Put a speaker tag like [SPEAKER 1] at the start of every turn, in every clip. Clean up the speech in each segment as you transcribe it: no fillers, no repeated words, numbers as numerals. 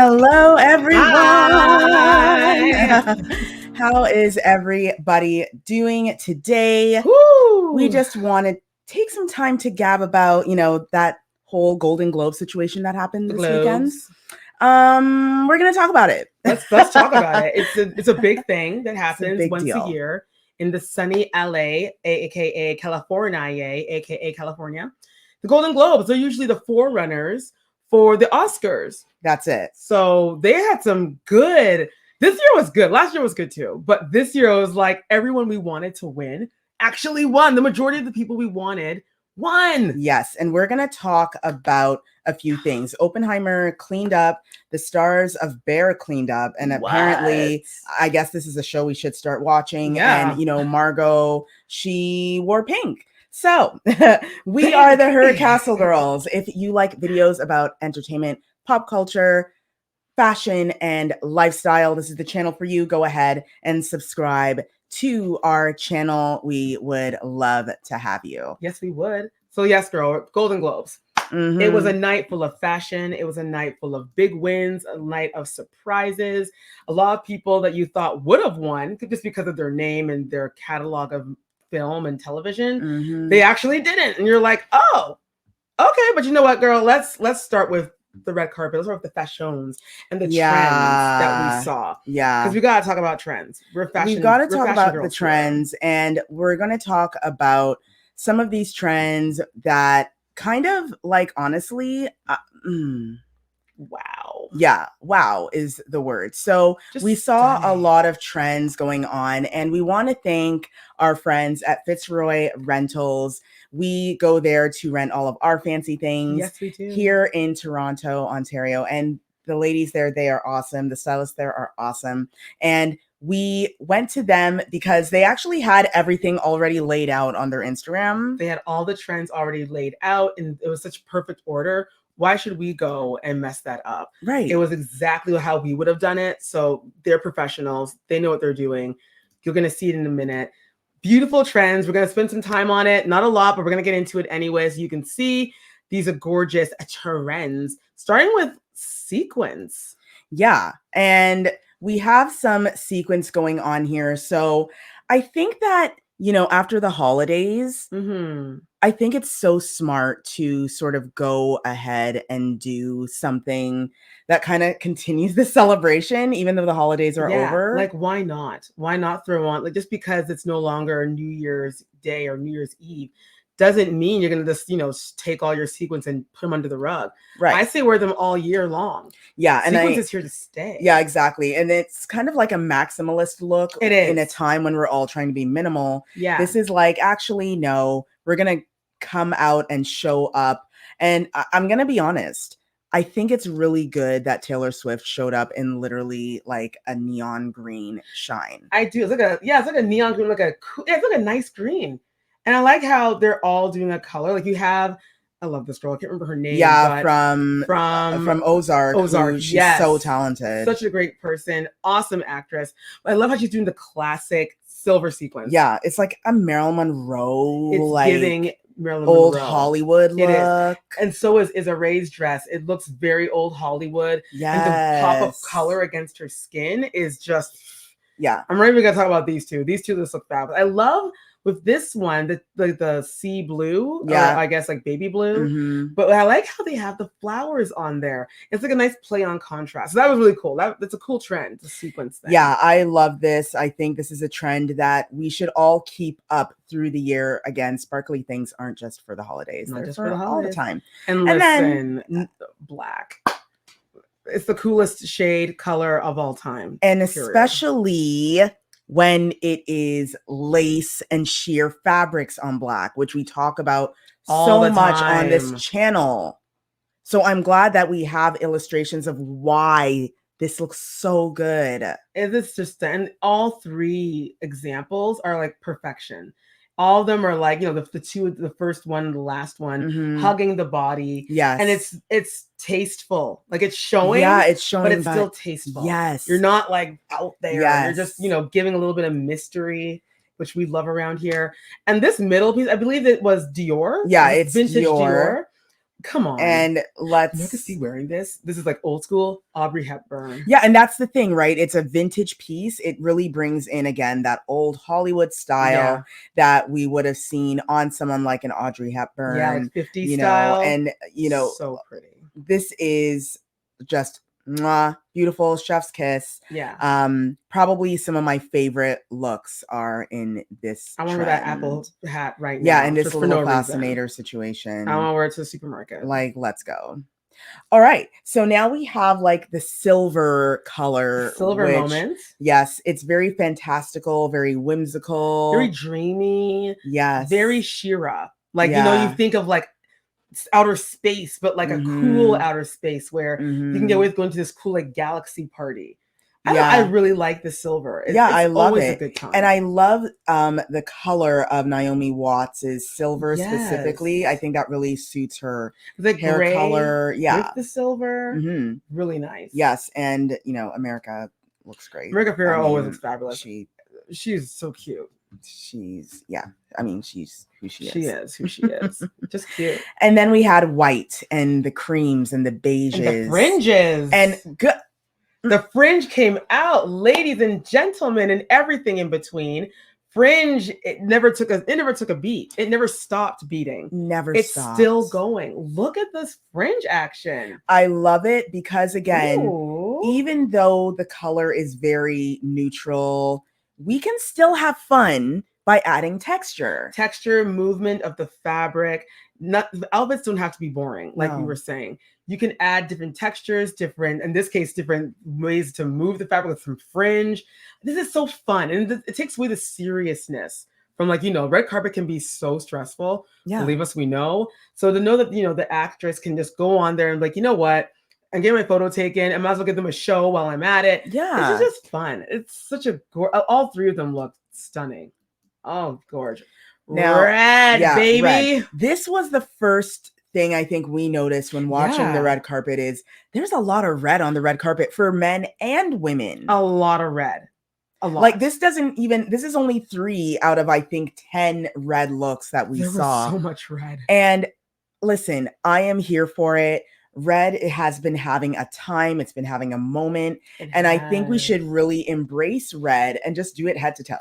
[SPEAKER 1] Hello, everyone.
[SPEAKER 2] Hi.
[SPEAKER 1] How is everybody doing today?
[SPEAKER 2] Woo.
[SPEAKER 1] We just want to take some time to gab about, that whole Golden Globe situation that happened
[SPEAKER 2] the
[SPEAKER 1] this weekend.
[SPEAKER 2] globes.
[SPEAKER 1] We're gonna talk about it.
[SPEAKER 2] Let's talk about it. It's a big thing that happens
[SPEAKER 1] big
[SPEAKER 2] once
[SPEAKER 1] deal.
[SPEAKER 2] a year in the sunny LA, aka California, aka California. The Golden Globes are usually the forerunners for the Oscars.
[SPEAKER 1] That's it.
[SPEAKER 2] So they had some good. This year was good. Last year was good too. But this year was like everyone we wanted to win actually won. The majority of the people we wanted won.
[SPEAKER 1] Yes, and we're going to talk about a few things. Oppenheimer cleaned up, the stars of Bear cleaned up, and apparently, I guess this is a show we should start watching.
[SPEAKER 2] Yeah.
[SPEAKER 1] And, Margot, she wore pink. So we are the HercastleGirls. If you like videos about entertainment, pop culture, fashion, and lifestyle, this is the channel for you. Go ahead and subscribe to our channel. We would love to have you.
[SPEAKER 2] Yes, we would. So yes, girl, Golden Globes.
[SPEAKER 1] Mm-hmm.
[SPEAKER 2] It was a night full of fashion. It was a night full of big wins, a night of surprises. A lot of people that you thought would have won just because of their name and their catalog of film and television,
[SPEAKER 1] Mm-hmm.
[SPEAKER 2] they actually didn't. And you're like, oh, okay. But you know what, girl? Let's start with the red carpet. Let's start with the fashions and the trends that we saw.
[SPEAKER 1] Yeah.
[SPEAKER 2] Because we got to talk about trends. We've
[SPEAKER 1] got to talk about the trends. And we're going to talk about some of these trends that kind of like, honestly,
[SPEAKER 2] wow.
[SPEAKER 1] Yeah, wow is the word. So we saw a lot of trends going on, and we want to thank our friends at Fitzroy Rentals. We go there to rent all of our fancy things.
[SPEAKER 2] Yes, we do.
[SPEAKER 1] Here in Toronto, Ontario. And the ladies there, they are awesome. The stylists there are awesome. And we went to them because they actually had everything already laid out on their Instagram.
[SPEAKER 2] They had all the trends already laid out, and it was such perfect order. Why should we go and mess that up?
[SPEAKER 1] Right.
[SPEAKER 2] It was exactly how we would have done it. So they're professionals. They know what they're doing. You're going to see it in a minute. Beautiful trends. We're going to spend some time on it. Not a lot, but we're going to get into it anyway. So you can see these are gorgeous trends, starting with sequins.
[SPEAKER 1] Yeah. And we have some sequence going on here. So I think that, after the holidays, I think it's so smart to sort of go ahead and do something that kind of continues the celebration, even though the holidays are over.
[SPEAKER 2] Like, why not? Why not throw on, like, just because it's no longer New Year's Day or New Year's Eve doesn't mean you're going to just, take all your sequins and put them under the rug.
[SPEAKER 1] Right.
[SPEAKER 2] I say wear them all year long.
[SPEAKER 1] Yeah.
[SPEAKER 2] Sequins is here to stay.
[SPEAKER 1] Yeah, exactly. And it's kind of like a maximalist look.
[SPEAKER 2] It is.
[SPEAKER 1] In a time when we're all trying to be minimal.
[SPEAKER 2] Yeah.
[SPEAKER 1] This is like, actually, no, we're going to come out and show up. And I'm going to be honest. I think it's really good that Taylor Swift showed up in literally like a neon green shine.
[SPEAKER 2] I do. It's like a neon green, it's like a nice green. And I like how they're all doing a color. Like you have, I love this girl. I can't remember her name.
[SPEAKER 1] Yeah, from Ozark. She's so talented.
[SPEAKER 2] Such a great person. Awesome actress. But I love how she's doing the classic silver sequence.
[SPEAKER 1] Yeah, it's like a Marilyn Monroe.
[SPEAKER 2] It's
[SPEAKER 1] like
[SPEAKER 2] giving Marilyn
[SPEAKER 1] old
[SPEAKER 2] Monroe.
[SPEAKER 1] Hollywood look.
[SPEAKER 2] It is. And so is a raised dress. It looks very old Hollywood.
[SPEAKER 1] Yes.
[SPEAKER 2] And the pop of color against her skin is just,
[SPEAKER 1] yeah.
[SPEAKER 2] I'm not even going to talk about these two. These two just look fab. I love with this one, the sea blue,
[SPEAKER 1] yeah,
[SPEAKER 2] or I guess like baby blue. But I like how they have the flowers on there. It's like a nice play on contrast. So that was really cool. That's a cool trend, the sequence thing.
[SPEAKER 1] Yeah, I love this. I think this is a trend that we should all keep up through the year. Again, sparkly things aren't just for the holidays.
[SPEAKER 2] Not
[SPEAKER 1] They're
[SPEAKER 2] just
[SPEAKER 1] for the holidays. All the time.
[SPEAKER 2] And listen, then, black. It's the coolest shade color of all time.
[SPEAKER 1] And especially when it is lace and sheer fabrics on black, which we talk about so much on this channel. So I'm glad that we have illustrations of why this looks so good.
[SPEAKER 2] It's just, and all three examples are like perfection. All of them are like, the first one and the last one, hugging the body.
[SPEAKER 1] Yes.
[SPEAKER 2] And it's tasteful. Like it's showing.
[SPEAKER 1] Yeah, it's showing.
[SPEAKER 2] But it's still tasteful.
[SPEAKER 1] Yes.
[SPEAKER 2] You're not like out there.
[SPEAKER 1] Yes.
[SPEAKER 2] You're just, giving a little bit of mystery, which we love around here. And this middle piece, I believe it was Dior.
[SPEAKER 1] Yeah, it's
[SPEAKER 2] vintage Dior. Come on.
[SPEAKER 1] And
[SPEAKER 2] You
[SPEAKER 1] let's
[SPEAKER 2] can see wearing this. This is like old school Aubrey Hepburn.
[SPEAKER 1] Yeah, and that's the thing, right? It's a vintage piece. It really brings in again that old Hollywood style that we would have seen on someone like an Audrey Hepburn.
[SPEAKER 2] Yeah, like 50s style.
[SPEAKER 1] And
[SPEAKER 2] so pretty.
[SPEAKER 1] This is just mwah, beautiful, chef's kiss.
[SPEAKER 2] Yeah.
[SPEAKER 1] Probably some of my favorite looks are in this.
[SPEAKER 2] I want to wear that Apple hat right now.
[SPEAKER 1] Yeah, in this little fascinator situation.
[SPEAKER 2] I want to wear it to the supermarket.
[SPEAKER 1] Like, let's go. All right. So now we have like the silver color.
[SPEAKER 2] Silver moment.
[SPEAKER 1] Yes. It's very fantastical, very whimsical.
[SPEAKER 2] Very dreamy.
[SPEAKER 1] Yes.
[SPEAKER 2] Very She-Ra. Like, you know, you think of like outer space, but like a cool outer space where you can get away with going to this cool like galaxy party. I really like the silver.
[SPEAKER 1] I love it.
[SPEAKER 2] A good time.
[SPEAKER 1] And I love the color of Naomi Watts's silver specifically. I think that really suits her
[SPEAKER 2] the
[SPEAKER 1] hair
[SPEAKER 2] gray
[SPEAKER 1] color. Yeah.
[SPEAKER 2] With the silver. Really nice.
[SPEAKER 1] Yes. And, you know, America looks great.
[SPEAKER 2] America Ferrera always looks fabulous.
[SPEAKER 1] She's
[SPEAKER 2] so cute.
[SPEAKER 1] She's who she is.
[SPEAKER 2] She is who she is. Just cute.
[SPEAKER 1] And then we had white and the creams and the beiges.
[SPEAKER 2] And the fringes.
[SPEAKER 1] And
[SPEAKER 2] the fringe came out, ladies and gentlemen, and everything in between. Fringe, it never took a beat. It never stopped beating. It's still going. Look at this fringe action.
[SPEAKER 1] I love it because again, even though the color is very neutral, we can still have fun by adding texture.
[SPEAKER 2] Texture, movement of the fabric. The outfits don't have to be boring, like we were saying. You can add different textures, in this case, different ways to move the fabric with some fringe. This is so fun. And it takes away the seriousness from like, you know, red carpet can be so stressful. Yeah. Believe us, we know. So to know that, you know, the actress can just go on there and like, you know what? And get my photo taken. I might as well give them a show while I'm at it.
[SPEAKER 1] Yeah.
[SPEAKER 2] This is just fun. It's such a all three of them look stunning. Oh, gorgeous.
[SPEAKER 1] Now,
[SPEAKER 2] red, baby.
[SPEAKER 1] Red. This was the first thing I think we noticed when watching the red carpet is there's a lot of red on the red carpet for men and women.
[SPEAKER 2] A lot of red. A lot.
[SPEAKER 1] Like this is only 3 out of I think 10 red looks that we saw.
[SPEAKER 2] Was so much red.
[SPEAKER 1] And listen, I am here for it. Red, it has been having a time. It's been having a moment. I think we should really embrace red and just do it head to toe.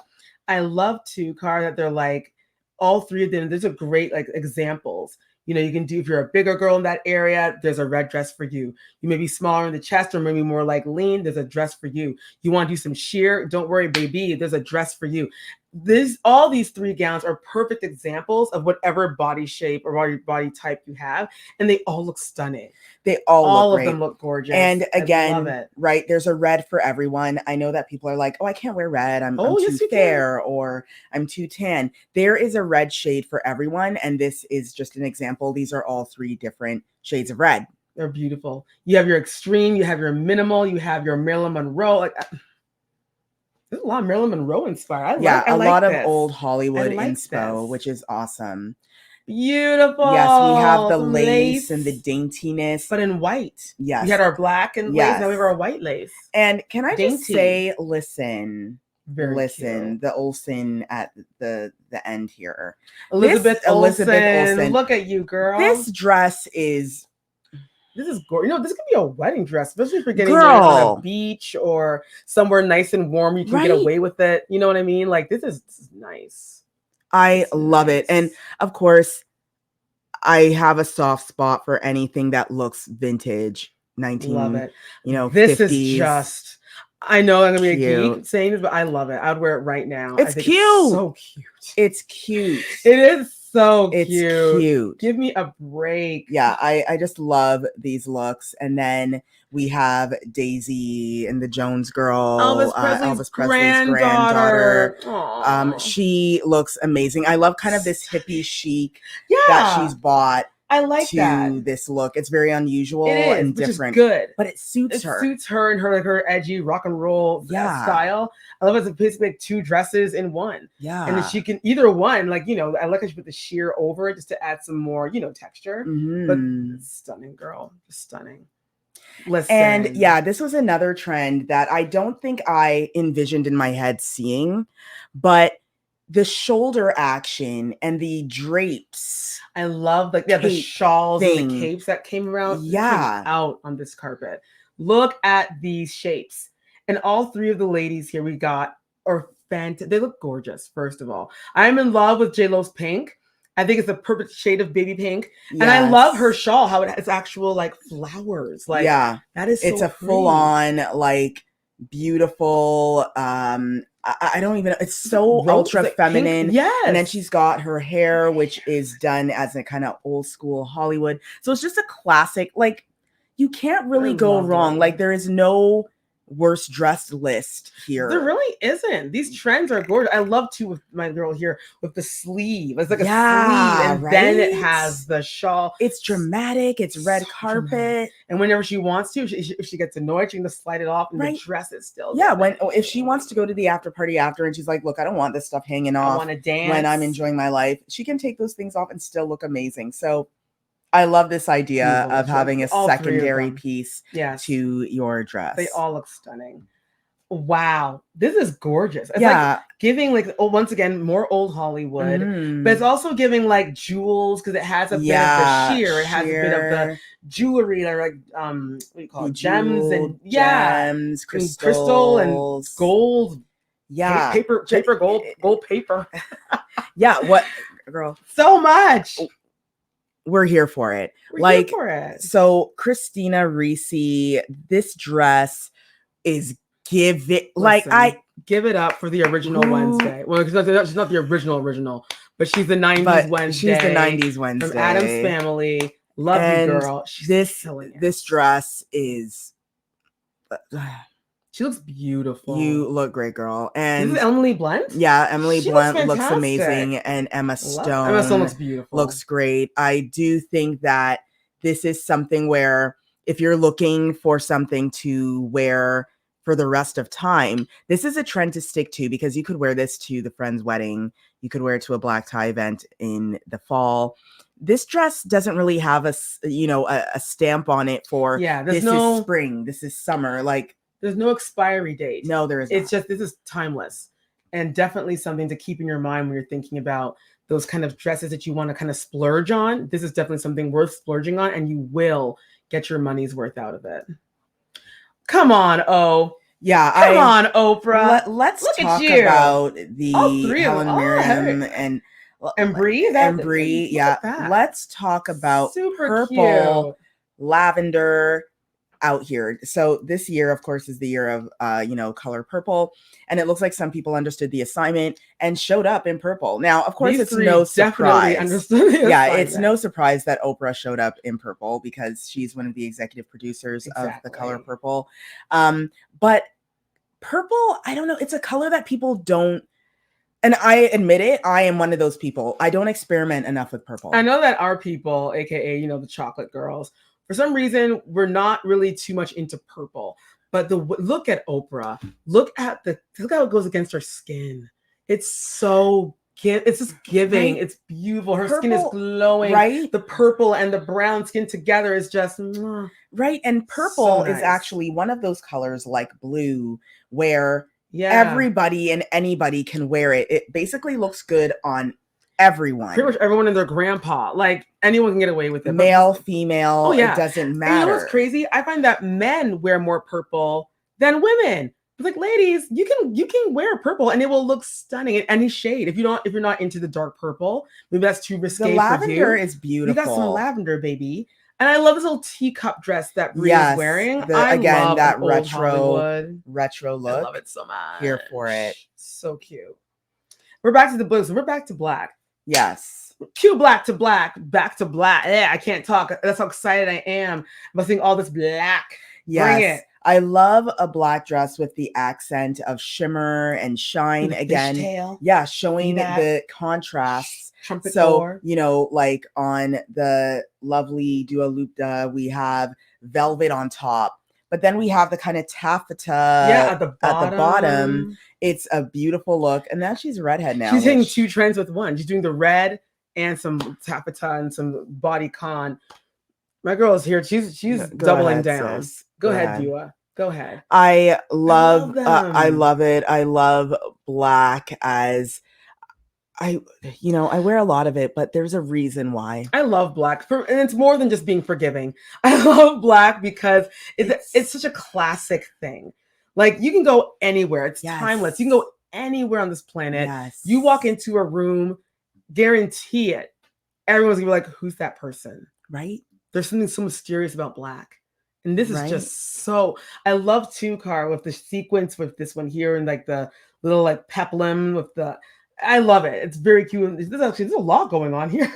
[SPEAKER 2] I love too, Cara, that they're like all 3 of them. There's a great like examples. You know, you can do, if you're a bigger girl in that area, there's a red dress for you. You may be smaller in the chest or maybe more like lean, there's a dress for you. You want to do some sheer, don't worry, baby, there's a dress for you. All these 3 gowns are perfect examples of whatever body shape or body type you have. And they all look stunning.
[SPEAKER 1] They all
[SPEAKER 2] look great. Of them look gorgeous.
[SPEAKER 1] And again, right, there's a red for everyone. I know that people are like, oh, I can't wear red. I'm too fair or I'm too tan. There is a red shade for everyone. And this is just an example. These are all 3 different shades of red.
[SPEAKER 2] They're beautiful. You have your extreme, you have your minimal, you have your Marilyn Monroe. Like, there's a lot of Marilyn Monroe inspired.
[SPEAKER 1] A lot of old Hollywood inspo, which is awesome.
[SPEAKER 2] Beautiful.
[SPEAKER 1] Yes, we have the lace and the daintiness.
[SPEAKER 2] But in white.
[SPEAKER 1] Yes.
[SPEAKER 2] We had our black and lace, now we have our white lace.
[SPEAKER 1] And can I just say, listen,
[SPEAKER 2] cute.
[SPEAKER 1] The Olsen at the end here.
[SPEAKER 2] Elizabeth Olsen. Look at you, girl.
[SPEAKER 1] This dress is...
[SPEAKER 2] This is gorgeous. You know, this could be a wedding dress, especially if you're getting on a beach or somewhere nice and warm. You can get away with it. You know what I mean? Like, this is nice.
[SPEAKER 1] I love it. And of course, I have a soft spot for anything that looks vintage.
[SPEAKER 2] Love it.
[SPEAKER 1] You know,
[SPEAKER 2] this
[SPEAKER 1] 50s.
[SPEAKER 2] Is just, I know I'm going to be a geek saying this, but I love it. I'd wear it right now.
[SPEAKER 1] It's cute.
[SPEAKER 2] It's so cute.
[SPEAKER 1] It's cute.
[SPEAKER 2] It is so
[SPEAKER 1] it's
[SPEAKER 2] cute.
[SPEAKER 1] Cute.
[SPEAKER 2] Give me a break.
[SPEAKER 1] Yeah, I just love these looks. And then we have Daisy and the Jones girl,
[SPEAKER 2] Elvis Presley's granddaughter.
[SPEAKER 1] She looks amazing. I love kind of this hippie chic that she's bought.
[SPEAKER 2] I like that.
[SPEAKER 1] This look. It's very unusual and different.
[SPEAKER 2] Which is good.
[SPEAKER 1] But it suits her.
[SPEAKER 2] It suits her and her edgy rock and roll style. I love it's basically like 2 dresses in one.
[SPEAKER 1] Yeah.
[SPEAKER 2] And then she can either one, like, you know, I like how she put the sheer over it just to add some more, you know, texture. But it's stunning, girl. Just stunning. Listen.
[SPEAKER 1] And this was another trend that I don't think I envisioned in my head seeing, but the shoulder action and the drapes.
[SPEAKER 2] I love the the
[SPEAKER 1] cape
[SPEAKER 2] shawls and
[SPEAKER 1] thing.
[SPEAKER 2] the capes that came around.
[SPEAKER 1] Yeah.
[SPEAKER 2] Came out on this carpet. Look at these shapes. And all three of the ladies here we got are fantastic. They look gorgeous, first of all. I'm in love with J-Lo's pink. I think it's the perfect shade of baby pink.
[SPEAKER 1] Yes.
[SPEAKER 2] And I love her shawl, how it has actual like flowers. Like,
[SPEAKER 1] yeah,
[SPEAKER 2] that is so
[SPEAKER 1] it's a
[SPEAKER 2] pretty.
[SPEAKER 1] full on like beautiful I don't even know, it's so
[SPEAKER 2] Rose,
[SPEAKER 1] ultra
[SPEAKER 2] like,
[SPEAKER 1] feminine.
[SPEAKER 2] pink. Yes.
[SPEAKER 1] And then she's got her hair, which is done as a kind of old school Hollywood. So it's just a classic. Like, you can't really go wrong. Like, there is no worst dressed list here.
[SPEAKER 2] There really isn't. These trends are gorgeous. I love too with my girl here with the sleeve. It's like a sleeve, and then it has the shawl.
[SPEAKER 1] It's dramatic. It's red carpet.
[SPEAKER 2] Dramatic. And whenever she wants to, if she gets annoyed, she can just slide it off, and the dress is still.
[SPEAKER 1] Yeah, if she wants to go to the after party after, and she's like, "Look, I don't want this stuff hanging off.
[SPEAKER 2] I want to dance
[SPEAKER 1] when I'm enjoying my life." She can take those things off and still look amazing. So, I love this idea of having a secondary piece to your dress.
[SPEAKER 2] They all look stunning. Wow, this is gorgeous. It's like giving like once again more old Hollywood, but it's also giving like jewels because it has a bit of the sheer. It has a bit of the jewelry, or like what do you call it? Gems and
[SPEAKER 1] gems,
[SPEAKER 2] crystal and gold.
[SPEAKER 1] Yeah,
[SPEAKER 2] paper, gold paper.
[SPEAKER 1] Yeah, what girl?
[SPEAKER 2] So much.
[SPEAKER 1] We're here for it.
[SPEAKER 2] We're here for it.
[SPEAKER 1] So Christina Ricci, this dress is give it. Listen, like, I
[SPEAKER 2] give it up for the original Wednesday. Well, she's not the original, but she's the 90s Wednesday.
[SPEAKER 1] She's the 90s Wednesday
[SPEAKER 2] from Addams Family. Love you, girl. She's
[SPEAKER 1] this dress is.
[SPEAKER 2] She looks beautiful.
[SPEAKER 1] You look great, girl. And
[SPEAKER 2] this is Emily Blunt?
[SPEAKER 1] Yeah, Emily Blunt looks amazing. And Emma Stone
[SPEAKER 2] looks beautiful.
[SPEAKER 1] Looks great. I do think that this is something where if you're looking for something to wear for the rest of time, this is a trend to stick to, because you could wear this to the friend's wedding. You could wear it to a black tie event in the fall. This dress doesn't really have a stamp on it for this is spring, this is summer. Like,
[SPEAKER 2] there's no expiry date.
[SPEAKER 1] No, there is not.
[SPEAKER 2] It's just, this is timeless, and definitely something to keep in your mind when you're thinking about those kind of dresses that you want to kind of splurge on. This is definitely something worth splurging on, and you will get your money's worth out of it. Come on,
[SPEAKER 1] yeah,
[SPEAKER 2] come on, Oprah.
[SPEAKER 1] Let's talk about the Helen Mirren and
[SPEAKER 2] Brie.
[SPEAKER 1] Brie, yeah. Let's talk about purple, lavender out here. So this year, of course, is the year of color purple, and it looks like some people understood the assignment and showed up in purple. Now, of course, it's no surprise. It's no surprise that Oprah showed up in purple, because she's one of the executive producers of the color purple. But purple, I don't know, it's a color that people don't. And I admit it, I am one of those people. I don't experiment enough with purple.
[SPEAKER 2] I know that our people, aka the chocolate girls, for some reason, we're not really too much into purple. But look at Oprah. Look how it goes against her skin. It's so it's just giving. Right? It's beautiful. Her skin is glowing.
[SPEAKER 1] Right.
[SPEAKER 2] The purple and the brown skin together is just
[SPEAKER 1] right. And purple is actually one of those colors like blue, where everybody and anybody can wear it. It basically looks good on everyone.
[SPEAKER 2] Pretty much everyone and their grandpa. Like, anyone can get away with it.
[SPEAKER 1] Male, female, it doesn't matter.
[SPEAKER 2] And you know what's crazy? I find that men wear more purple than women. It's like, ladies, you can wear purple and it will look stunning in any shade. If you're not into the dark purple, maybe that's too risque.
[SPEAKER 1] The lavender is beautiful.
[SPEAKER 2] You got some lavender, baby. And I love this little teacup dress that Brie is wearing. I love that
[SPEAKER 1] retro look.
[SPEAKER 2] I love it so much.
[SPEAKER 1] Here for it.
[SPEAKER 2] So cute. We're back to the blues. We're back to black.
[SPEAKER 1] Yes.
[SPEAKER 2] Cue black to black, back to black. Yeah, I can't talk. That's how excited I am about seeing all this black.
[SPEAKER 1] Yes.
[SPEAKER 2] Bring it.
[SPEAKER 1] I love a black dress with the accent of shimmer and shine again.
[SPEAKER 2] Fishtail.
[SPEAKER 1] Yeah, showing the contrasts.
[SPEAKER 2] Trumpet
[SPEAKER 1] so,
[SPEAKER 2] door.
[SPEAKER 1] Like on the lovely Dua Lipa, we have velvet on top, but then we have the kind of taffeta
[SPEAKER 2] at the bottom.
[SPEAKER 1] It's a beautiful look. And now she's a redhead now.
[SPEAKER 2] She's hitting two trends with one. She's doing the red and some taffeta and some body con. My girl is here. She's doubling down.
[SPEAKER 1] Sis.
[SPEAKER 2] Go ahead, Dua. Go ahead.
[SPEAKER 1] I love it. I love black as I wear a lot of it, but there's a reason why.
[SPEAKER 2] I love black, and it's more than just being forgiving. I love black because it's such a classic thing. Like, you can go anywhere. It's timeless. You can go anywhere on this planet.
[SPEAKER 1] Yes.
[SPEAKER 2] You walk into a room, guarantee it, everyone's gonna be like, who's that person?
[SPEAKER 1] Right?
[SPEAKER 2] There's something so mysterious about black. And this is just so, I love too, Car, with the sequence with this one here and like the little like peplum with the, I love it. It's very cute. There's a lot going on here.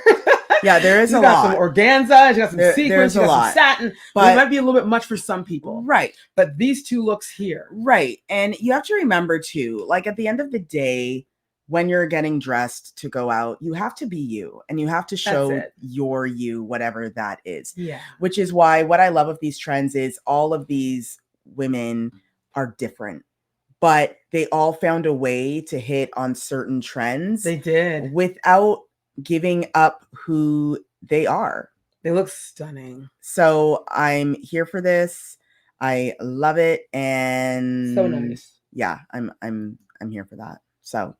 [SPEAKER 1] Yeah, there is a lot.
[SPEAKER 2] You got some organza, you got some sequins, you got some satin. But it might be a little bit much for some people.
[SPEAKER 1] Right.
[SPEAKER 2] But these two looks here.
[SPEAKER 1] Right. And you have to remember too, like at the end of the day, when you're getting dressed to go out, you have to be you and you have to show your you, whatever that is.
[SPEAKER 2] Yeah.
[SPEAKER 1] Which is why what I love of these trends is all of these women are different, but they all found a way to hit on certain trends.
[SPEAKER 2] They did.
[SPEAKER 1] Without giving up who they are.
[SPEAKER 2] They look stunning.
[SPEAKER 1] So I'm here for this. I love it. And
[SPEAKER 2] so nice.
[SPEAKER 1] Yeah, I'm here for that. So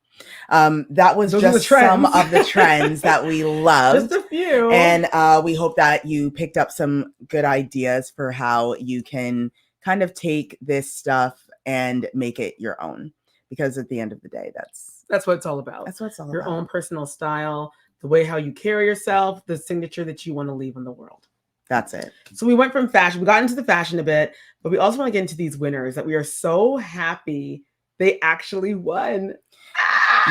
[SPEAKER 1] that was just some of the trends that we love.
[SPEAKER 2] Just a few.
[SPEAKER 1] And we hope that you picked up some good ideas for how you can kind of take this stuff and make it your own. Because at the end of the day, that's
[SPEAKER 2] what it's all about.
[SPEAKER 1] That's what it's all
[SPEAKER 2] your
[SPEAKER 1] about.
[SPEAKER 2] Your own personal style, the way how you carry yourself, the signature that you want to leave in the world.
[SPEAKER 1] That's it.
[SPEAKER 2] So we went from fashion, we got into the fashion a bit, but we also want to get into these winners that we are so happy they actually won.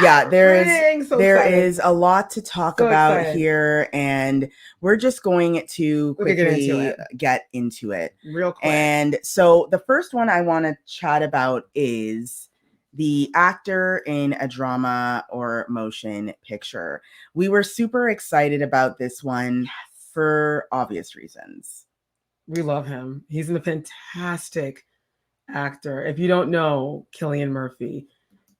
[SPEAKER 1] Yeah, there is a lot to talk about here, and we're just going to quickly get into it
[SPEAKER 2] real quick.
[SPEAKER 1] And so the first one I want to chat about is the actor in a drama or motion picture. We were super excited about this one for obvious reasons.
[SPEAKER 2] We love him. He's a fantastic actor. If you don't know Cillian Murphy,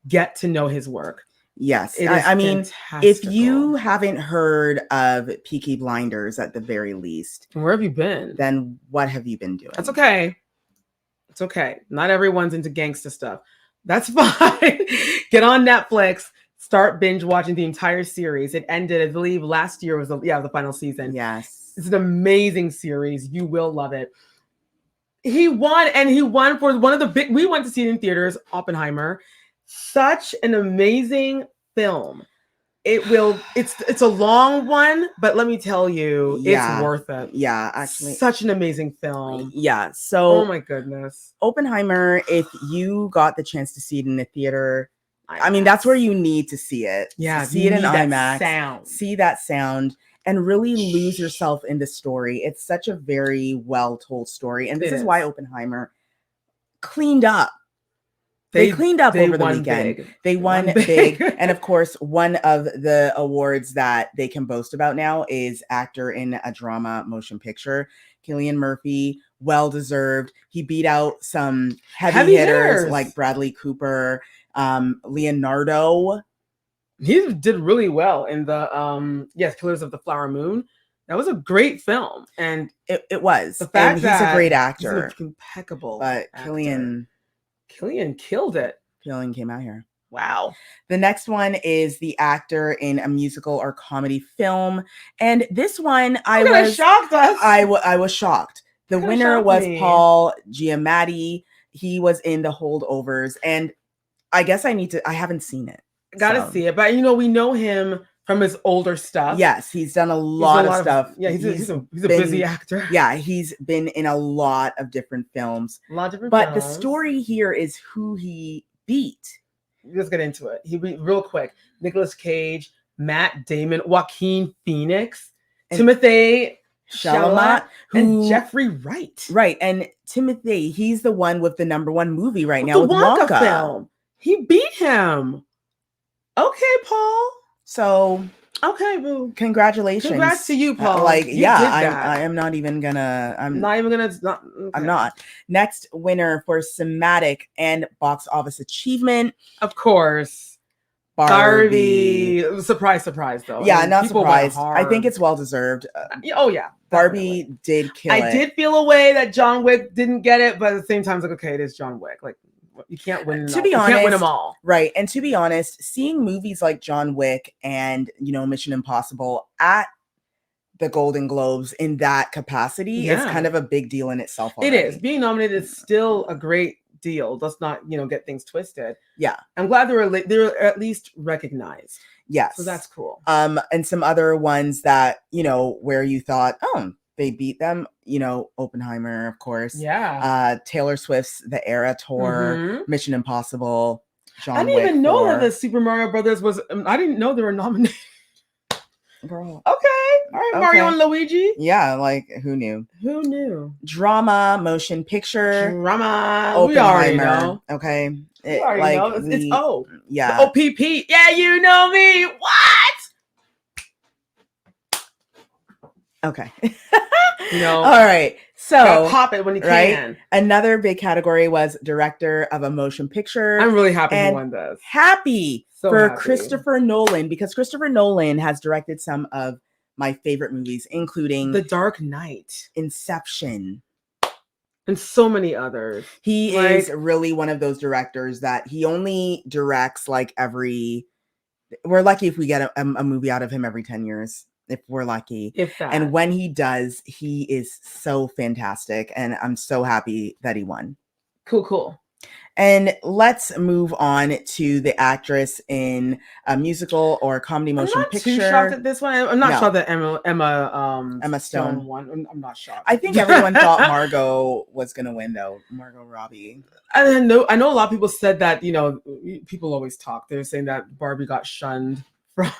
[SPEAKER 2] get to know his work.
[SPEAKER 1] Yes. I mean, if you haven't heard of Peaky Blinders at the very least,
[SPEAKER 2] where have you been?
[SPEAKER 1] Then what have you been doing?
[SPEAKER 2] That's okay. It's okay. Not everyone's into gangsta stuff. That's fine. Get on Netflix, start binge watching the entire series. It ended, I believe, last year was the final season.
[SPEAKER 1] Yes.
[SPEAKER 2] It's an amazing series. You will love it. He won for one of the big, we went to see it in theaters, Oppenheimer. Such an amazing film. It's a long one, but let me tell you, it's worth it.
[SPEAKER 1] Yeah, actually.
[SPEAKER 2] Such an amazing film.
[SPEAKER 1] Yeah. So,
[SPEAKER 2] oh my goodness.
[SPEAKER 1] Oppenheimer, if you got the chance to see it in the theater, I mean, that's where you need to see it.
[SPEAKER 2] Yeah.
[SPEAKER 1] See it in IMAX. See that sound and really lose yourself in the story. It's such a very well told story. And this is why Oppenheimer cleaned up. They cleaned up over the weekend.
[SPEAKER 2] Big.
[SPEAKER 1] They won big. And of course, one of the awards that they can boast about now is actor in a drama motion picture. Cillian Murphy, well-deserved. He beat out some heavy hitters like Bradley Cooper, Leonardo.
[SPEAKER 2] He did really well in the Killers of the Flower Moon. That was a great film. And
[SPEAKER 1] it was.
[SPEAKER 2] The fact
[SPEAKER 1] that he's a great actor.
[SPEAKER 2] He's impeccable.
[SPEAKER 1] But
[SPEAKER 2] actor.
[SPEAKER 1] Cillian
[SPEAKER 2] killed it.
[SPEAKER 1] Cillian came out here.
[SPEAKER 2] Wow.
[SPEAKER 1] The next one is the actor in a musical or comedy film. And this one, I was
[SPEAKER 2] shocked us.
[SPEAKER 1] I was shocked. The winner was Paul Giamatti. He was in The Holdovers. And I guess I haven't seen it.
[SPEAKER 2] Gotta see it. But we know him from his older stuff.
[SPEAKER 1] Yes, he's done a lot of stuff.
[SPEAKER 2] Yeah, he's a busy actor.
[SPEAKER 1] Yeah, he's been in a lot of different films. But the story here is who he beat.
[SPEAKER 2] Let's get into it. He beat real quick. Nicolas Cage, Matt Damon, Joaquin Phoenix, Timothée Chalamet, and Jeffrey Wright.
[SPEAKER 1] Right, and Timothée, he's the one with the #1 movie right now with Wonka
[SPEAKER 2] film. He beat him. Okay, Paul.
[SPEAKER 1] So,
[SPEAKER 2] okay, boo.
[SPEAKER 1] Congratulations.
[SPEAKER 2] Congrats to you, Paul.
[SPEAKER 1] I am not even gonna. I'm not. Next winner for cinematic and box office achievement.
[SPEAKER 2] Of course. Barbie. Surprise, though.
[SPEAKER 1] Yeah, not surprised. I think it's well deserved.
[SPEAKER 2] Oh, yeah.
[SPEAKER 1] Barbie did kill it.
[SPEAKER 2] I did feel a way that John Wick didn't get it, but at the same time, it's like, okay, it is John Wick. Like, You can't win.
[SPEAKER 1] To be
[SPEAKER 2] you can't win
[SPEAKER 1] honest,
[SPEAKER 2] them all.
[SPEAKER 1] Right. And to be honest, seeing movies like John Wick and, Mission Impossible at the Golden Globes in that capacity is kind of a big deal in itself already.
[SPEAKER 2] It is. Being nominated is still a great deal. Let's not, get things twisted.
[SPEAKER 1] Yeah.
[SPEAKER 2] I'm glad they're at least recognized.
[SPEAKER 1] Yes.
[SPEAKER 2] So that's cool.
[SPEAKER 1] And some other ones that, where you thought, oh, they beat them, Oppenheimer, of course.
[SPEAKER 2] Yeah.
[SPEAKER 1] Taylor Swift's The Era Tour, Mission Impossible, John Wick.
[SPEAKER 2] I didn't even know that the Super Mario Brothers was, I didn't know they were nominated.
[SPEAKER 1] Girl.
[SPEAKER 2] Okay. All right. Okay. Mario and Luigi.
[SPEAKER 1] Yeah. Like, who knew?
[SPEAKER 2] Who knew?
[SPEAKER 1] Drama, motion picture.
[SPEAKER 2] Oppenheimer. We already know.
[SPEAKER 1] Okay.
[SPEAKER 2] We already know. It's O.
[SPEAKER 1] Yeah.
[SPEAKER 2] The OPP. Yeah, you know me. What?
[SPEAKER 1] Okay.
[SPEAKER 2] All
[SPEAKER 1] right. So
[SPEAKER 2] pop it when you can.
[SPEAKER 1] Another big category was director of a motion picture.
[SPEAKER 2] I'm really happy he won this.
[SPEAKER 1] Happy for Christopher Nolan, because Christopher Nolan has directed some of my favorite movies, including
[SPEAKER 2] The Dark Knight,
[SPEAKER 1] Inception,
[SPEAKER 2] and so many others.
[SPEAKER 1] He is really one of those directors that he only directs we're lucky if we get a movie out of him every 10 years. If we're lucky.
[SPEAKER 2] If that.
[SPEAKER 1] And when he does, he is so fantastic. And I'm so happy that he won.
[SPEAKER 2] Cool.
[SPEAKER 1] And let's move on to the actress in a musical or comedy motion picture.
[SPEAKER 2] I'm not too shocked at this one. I'm not shocked that Emma Stone won. I'm not shocked.
[SPEAKER 1] I think everyone thought Margot was going to win, though. Margot Robbie.
[SPEAKER 2] I know a lot of people said that, people always talk. They're saying that Barbie got shunned from...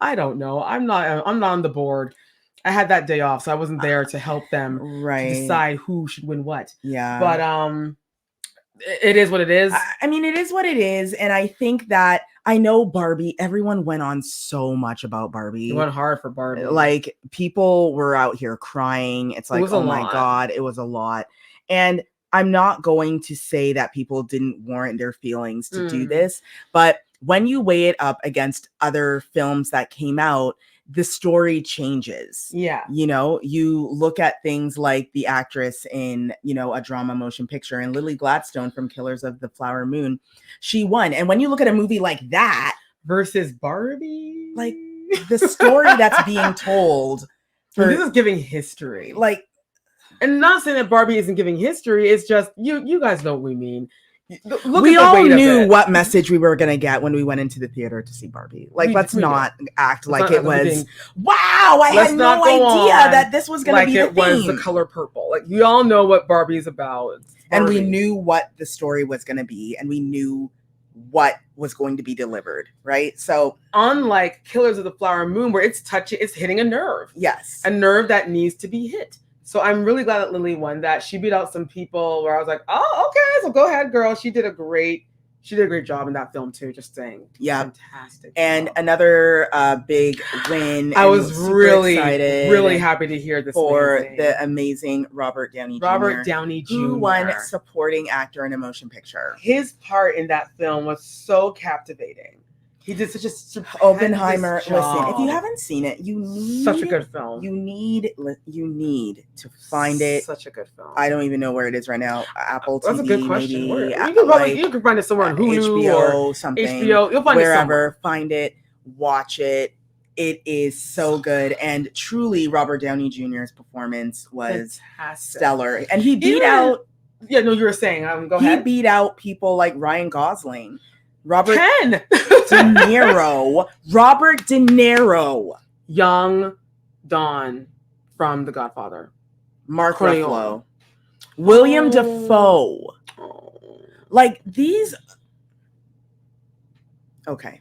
[SPEAKER 2] I don't know. I'm not on the board. I had that day off, so I wasn't there to help them decide who should win what.
[SPEAKER 1] Yeah.
[SPEAKER 2] But it is what it is.
[SPEAKER 1] I mean, it is what it is. And I think that I know Barbie, everyone went on so much about Barbie.
[SPEAKER 2] It went hard for Barbie.
[SPEAKER 1] Like, people were out here crying. It's like, oh my God, it was a lot. And I'm not going to say that people didn't warrant their feelings to do this, but when you weigh it up against other films that came out, the story changes.
[SPEAKER 2] Yeah.
[SPEAKER 1] You look at things like the actress in, a drama motion picture, and Lily Gladstone from Killers of the Flower Moon, she won. And when you look at a movie like that
[SPEAKER 2] versus Barbie,
[SPEAKER 1] like the story that's being told,
[SPEAKER 2] this is giving history.
[SPEAKER 1] Like,
[SPEAKER 2] and not saying that Barbie isn't giving history. It's just, you guys know what we mean.
[SPEAKER 1] We all knew what message we were going to get when we went into the theater to see Barbie. Like, let's not act like it was, wow, I had no idea that this was going to be the theme.
[SPEAKER 2] Like it was the color purple. Like, we all know what Barbie is about.
[SPEAKER 1] And we knew what the story was going to be, and we knew what was going to be delivered, right? So
[SPEAKER 2] unlike Killers of the Flower Moon, where it's hitting a nerve.
[SPEAKER 1] Yes.
[SPEAKER 2] A nerve that needs to be hit. So I'm really glad that Lily won that. She beat out some people where I was like, oh, okay, so go ahead, girl. She did a great job in that film too, just saying.
[SPEAKER 1] Yeah.
[SPEAKER 2] Fantastic.
[SPEAKER 1] And another big win.
[SPEAKER 2] I was really excited, really happy to hear this
[SPEAKER 1] for the amazing Robert Downey Jr.
[SPEAKER 2] Who
[SPEAKER 1] won supporting actor in a motion picture.
[SPEAKER 2] His part in that film was so captivating. He did such a
[SPEAKER 1] Oppenheimer.
[SPEAKER 2] Job.
[SPEAKER 1] Listen, if you haven't seen it, you need
[SPEAKER 2] such a good film.
[SPEAKER 1] You need to find it.
[SPEAKER 2] Such a good film.
[SPEAKER 1] I don't even know where it is right now. Apple TV.
[SPEAKER 2] That's a good question.
[SPEAKER 1] Maybe.
[SPEAKER 2] You can find it somewhere on Hulu
[SPEAKER 1] HBO
[SPEAKER 2] or
[SPEAKER 1] something.
[SPEAKER 2] HBO. You'll find
[SPEAKER 1] wherever.
[SPEAKER 2] It somewhere.
[SPEAKER 1] Find it. Watch it. It is so good, and truly, Robert Downey Jr.'s performance was stellar, and he beat out.
[SPEAKER 2] Yeah, no, you were saying. Go ahead.
[SPEAKER 1] He beat out people like Ryan Gosling. Robert
[SPEAKER 2] De
[SPEAKER 1] Niro,
[SPEAKER 2] young Don from The Godfather,
[SPEAKER 1] Mark Ruffalo, William Dafoe, like these. Okay.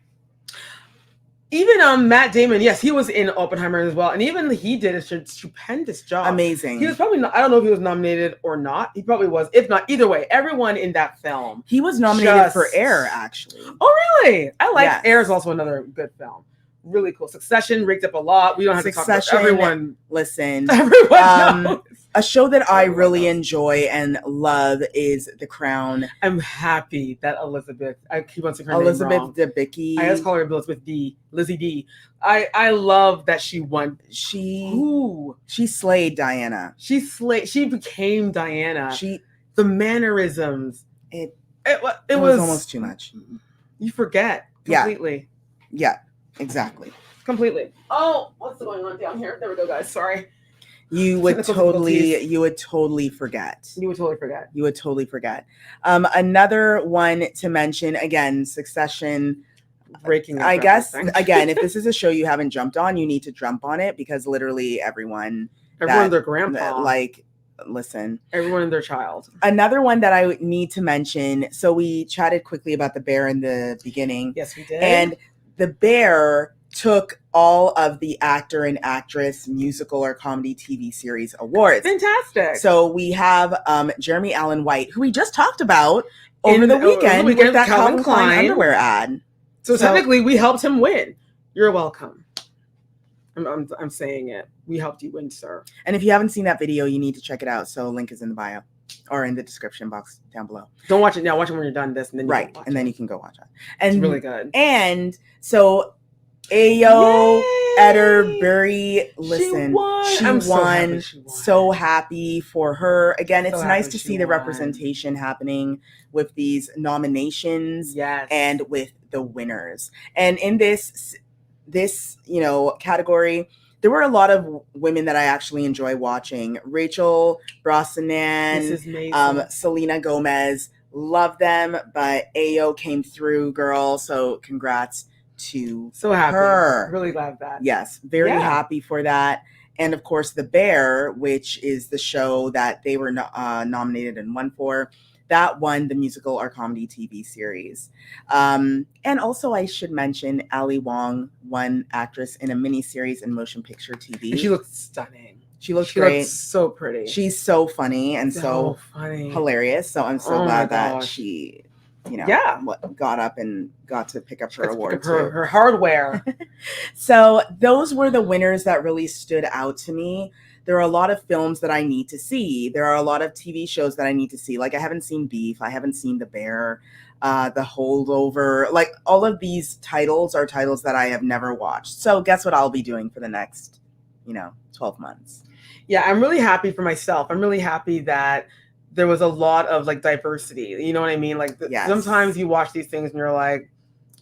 [SPEAKER 2] Even Matt Damon, yes, he was in Oppenheimer as well, and even he did a stupendous job.
[SPEAKER 1] Amazing.
[SPEAKER 2] He was probably not, I don't know if he was nominated or not. He probably was. If not, either way, everyone in that film.
[SPEAKER 1] He was nominated for Air, actually.
[SPEAKER 2] Oh, really? I like Air is also another good film. Really cool. Succession rigged up a lot. We don't have to talk about everyone.
[SPEAKER 1] Listen,
[SPEAKER 2] everyone knows.
[SPEAKER 1] A show that I really enjoy and love is The Crown.
[SPEAKER 2] I'm happy that I keep on saying her
[SPEAKER 1] Elizabeth
[SPEAKER 2] name wrong.
[SPEAKER 1] Debicki.
[SPEAKER 2] I just call her Elizabeth D. Lizzie D. I love that she won.
[SPEAKER 1] She slayed Diana.
[SPEAKER 2] She became Diana. The mannerisms.
[SPEAKER 1] It
[SPEAKER 2] It
[SPEAKER 1] was
[SPEAKER 2] was
[SPEAKER 1] almost too much.
[SPEAKER 2] You forget completely.
[SPEAKER 1] Yeah, exactly.
[SPEAKER 2] Completely. Oh, what's going on down here? There we go, guys. Sorry.
[SPEAKER 1] You would totally forget.
[SPEAKER 2] You would totally forget.
[SPEAKER 1] You would totally forget. Another one to mention, again, Succession.
[SPEAKER 2] Breaking.
[SPEAKER 1] I guess, again, if this is a show you haven't jumped on, you need to jump on it because literally everyone
[SPEAKER 2] and their grandpa.
[SPEAKER 1] Listen.
[SPEAKER 2] Everyone and their child.
[SPEAKER 1] Another one that I need to mention. So we chatted quickly about the bear in the beginning.
[SPEAKER 2] Yes, we did.
[SPEAKER 1] And the bear took all of the actor and actress musical or comedy TV series awards.
[SPEAKER 2] Fantastic.
[SPEAKER 1] So we have Jeremy Allen White, who we just talked about over the weekend with that Calvin Klein underwear ad.
[SPEAKER 2] So technically, we helped him win. You're welcome. I'm saying it. We helped you win, sir.
[SPEAKER 1] And if you haven't seen that video, you need to check it out. So link is in the bio or in the description box down below.
[SPEAKER 2] Don't watch it now. Watch it when you're done this, and then
[SPEAKER 1] then you can go watch it. And
[SPEAKER 2] it's really good.
[SPEAKER 1] And so Ayo Edderbury, listen, she won. So happy for her. Again, it's nice to see the representation happening with these nominations and with the winners. And in this category, there were a lot of women that I actually enjoy watching. Rachel Brosnahan, Selena Gomez, love them, but Ayo came through, girl. So congrats to her.
[SPEAKER 2] Really love that.
[SPEAKER 1] Yes, very happy for that. And of course, The Bear, which is the show that they were nominated and won for, that won the musical or comedy TV series. And also, I should mention, Ali Wong won actress in a miniseries in motion picture TV.
[SPEAKER 2] And she looked stunning.
[SPEAKER 1] She looked great.
[SPEAKER 2] Looked so pretty.
[SPEAKER 1] She's so funny and so hilarious. So I'm so glad that she got up and got to pick up her award too.
[SPEAKER 2] Her hardware.
[SPEAKER 1] So those were the winners that really stood out to me. There are a lot of films that I need to see. There are a lot of TV shows that I need to see. Like I haven't seen Beef. I haven't seen The Bear, The Holdover. Like all of these titles are titles that I have never watched. So guess what I'll be doing for the next, 12 months.
[SPEAKER 2] Yeah, I'm really happy for myself. I'm really happy that there was a lot of diversity. You know what I mean? Sometimes you watch these things and you're like,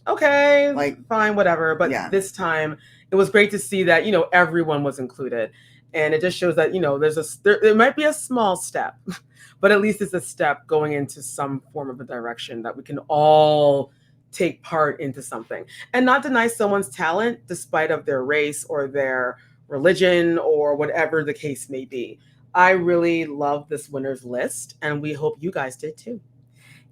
[SPEAKER 2] okay, fine, whatever. But this time it was great to see that, everyone was included. And it just shows that, there might be a small step, but at least it's a step going into some form of a direction that we can all take part into something and not deny someone's talent despite of their race or their religion or whatever the case may be. I really love this winner's list, and we hope you guys did too.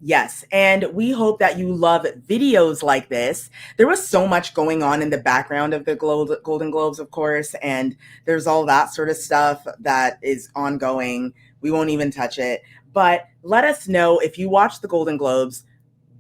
[SPEAKER 1] Yes, and we hope that you love videos like this. There was so much going on in the background of the Golden Globes, of course, and there's all that sort of stuff that is ongoing. We won't even touch it, but let us know if you watched the Golden Globes.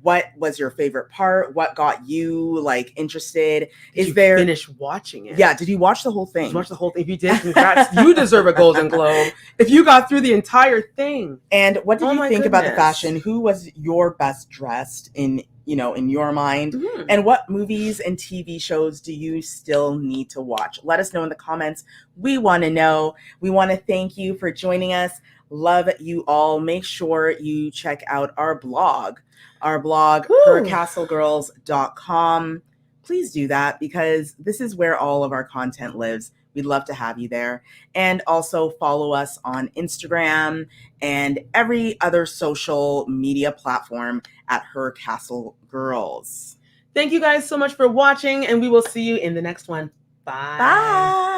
[SPEAKER 1] What was your favorite part? What got you interested?
[SPEAKER 2] Did you finish watching it?
[SPEAKER 1] Yeah. Did you watch the whole thing?
[SPEAKER 2] Did you watch the whole thing? If you did, congrats. You deserve a Golden Globe. If you got through the entire thing.
[SPEAKER 1] And what did you think about the fashion? Who was your best dressed in your mind? Mm-hmm. And what movies and TV shows do you still need to watch? Let us know in the comments. We want to know. We want to thank you for joining us. Love you all. Make sure you check out our blog. HercastleGirls.com. Please do that because this is where all of our content lives. We'd love to have you there. And also follow us on Instagram and every other social media platform at HercastleGirls.
[SPEAKER 2] Thank you guys so much for watching, and we will see you in the next one. Bye.
[SPEAKER 1] Bye.